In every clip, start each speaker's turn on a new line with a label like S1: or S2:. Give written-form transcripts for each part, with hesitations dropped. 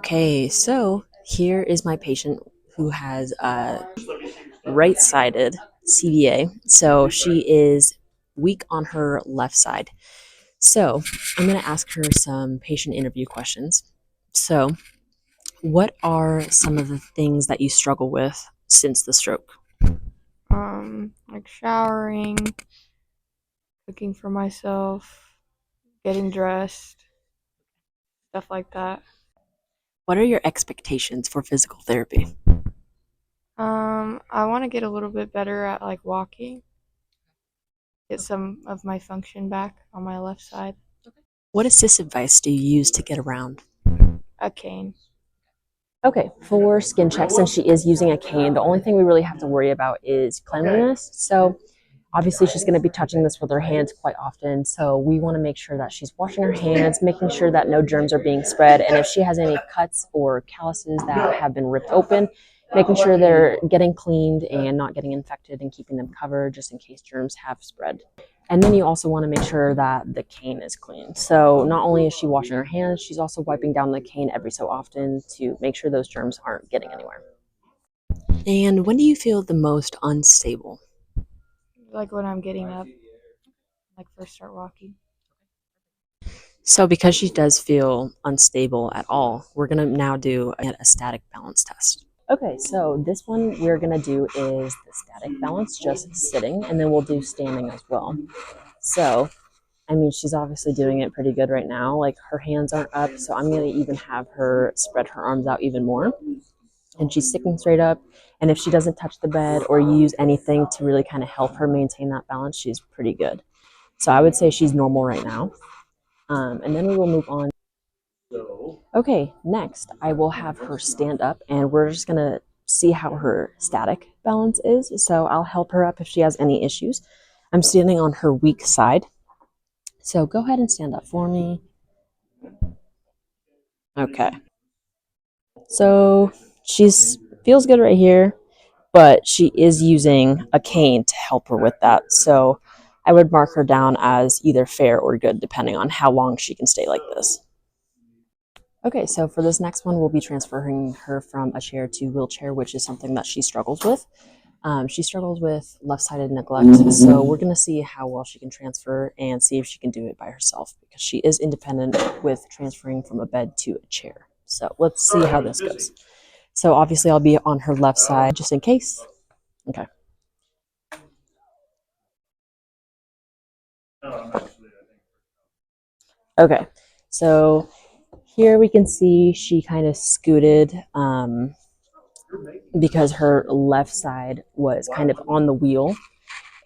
S1: Okay, so here is my patient who has right-sided CVA. So she is weak on her left side. So I'm going to ask her some patient interview questions. So, what are some of the things that you struggle with since the stroke?
S2: Like showering, cooking for myself, getting dressed, stuff like that.
S1: What are your expectations for physical therapy?
S2: I want to get a little bit better at like walking, get some of my function back on my left side.
S1: What assist device do you use to get around?
S2: A cane.
S1: Okay, for skin check, since she is using a cane, the only thing we really have to worry about is cleanliness. So obviously she's going to be touching this with her hands quite often. So we want to make sure that she's washing her hands, making sure that no germs are being spread. And if she has any cuts or calluses that have been ripped open, making sure they're getting cleaned and not getting infected and keeping them covered just in case germs have spread. And then you also want to make sure that the cane is clean. So not only is she washing her hands, she's also wiping down the cane every so often to make sure those germs aren't getting anywhere. And when do you feel the most unstable?
S2: Like when I'm getting up, like first start walking.
S1: So because she does feel unstable at all, we're going to now do a static balance test. Okay, so this one we're going to do is the static balance, just sitting, and then we'll do standing as well. So I mean, she's obviously doing it pretty good right now. Like her hands aren't up, so I'm going to even have her spread her arms out even more. And she's sticking straight up. And if she doesn't touch the bed or use anything to really kind of help her maintain that balance, she's pretty good. So I would say she's normal right now. And then we will move on. Okay, next I will have her stand up, and we're just going to see how her static balance is. So I'll help her up if she has any issues. I'm standing on her weak side. So go ahead and stand up for me. Okay. So she's feels good right here, but she is using a cane to help her with that. So I would mark her down as either fair or good, depending on how long she can stay like this. Okay, so for this next one, we'll be transferring her from a chair to wheelchair, which is something that she struggles with. She struggles with left-sided neglect, so we're going to see how well she can transfer and see if she can do it by herself because she is independent with transferring from a bed to a chair. So let's see how this goes. So obviously I'll be on her left side just in case. Okay. Okay. So here we can see she kind of scooted because her left side was kind of on the wheel.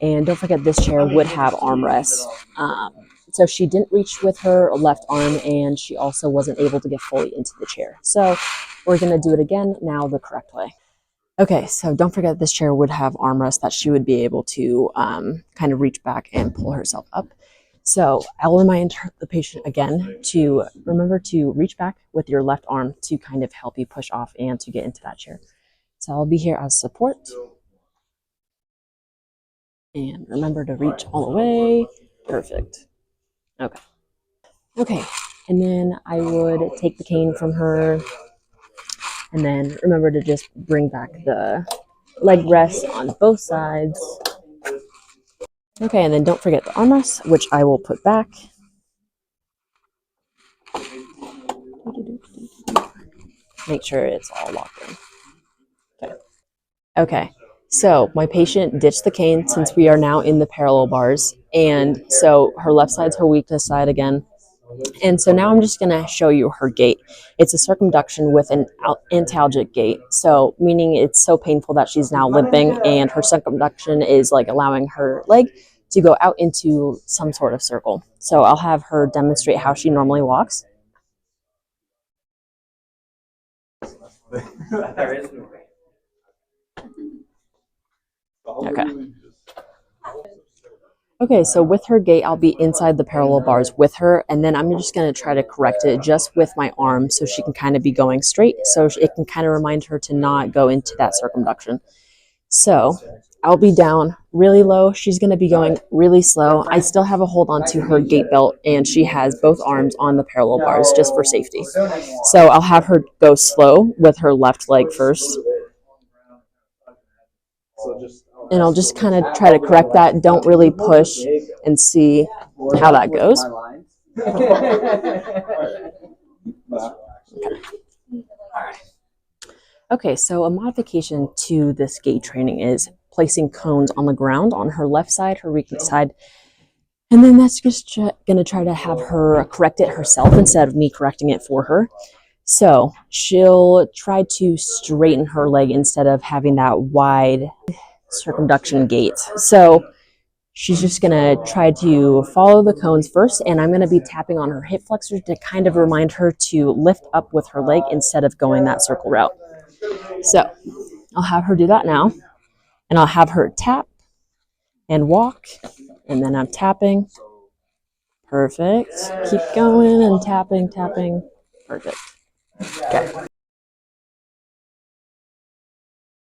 S1: And don't forget, this chair would have armrests. So she didn't reach with her left arm, and she also wasn't able to get fully into the chair. So we're going to do it again now the correct way. Okay, so don't forget this chair would have armrests that she would be able to kind of reach back and pull herself up. So I'll remind the patient again to remember to reach back with your left arm to kind of help you push off and to get into that chair. So I'll be here as support. And remember to reach all the way. Perfect. Okay. Okay. And then I would take the cane from her. And then remember to just bring back the leg rest on both sides. Okay, and then don't forget the armrests, which I will put back. Make sure it's all locked in. Okay. Okay. So my patient ditched the cane since we are now in the parallel bars. And so her left side's her weakness side again. And so now I'm just going to show you her gait. It's a circumduction with an antalgic gait. So meaning it's so painful that she's now limping, and her circumduction is like allowing her leg to go out into some sort of circle. So I'll have her demonstrate how she normally walks. Okay. Okay, so with her gait, I'll be inside the parallel bars with her, and then I'm just going to try to correct it just with my arm so she can kind of be going straight, so it can kind of remind her to not go into that circumduction. So I'll be down really low, she's going to be going really slow. I still have a hold onto her gait belt, and she has both arms on the parallel bars just for safety. So I'll have her go slow with her left leg first. And I'll just kind of try to correct that. Don't really push and see how that goes. Okay, so a modification to this gait training is placing cones on the ground on her left side, her weak side, and then that's just going to try to have her correct it herself instead of me correcting it for her. So she'll try to straighten her leg instead of having that wide circumduction gait. So she's just going to try to follow the cones first, and I'm going to be tapping on her hip flexors to kind of remind her to lift up with her leg instead of going that circle route. So I'll have her do that now, and I'll have her tap and walk, and then I'm tapping. Perfect. Keep going and tapping, tapping. Perfect. Okay.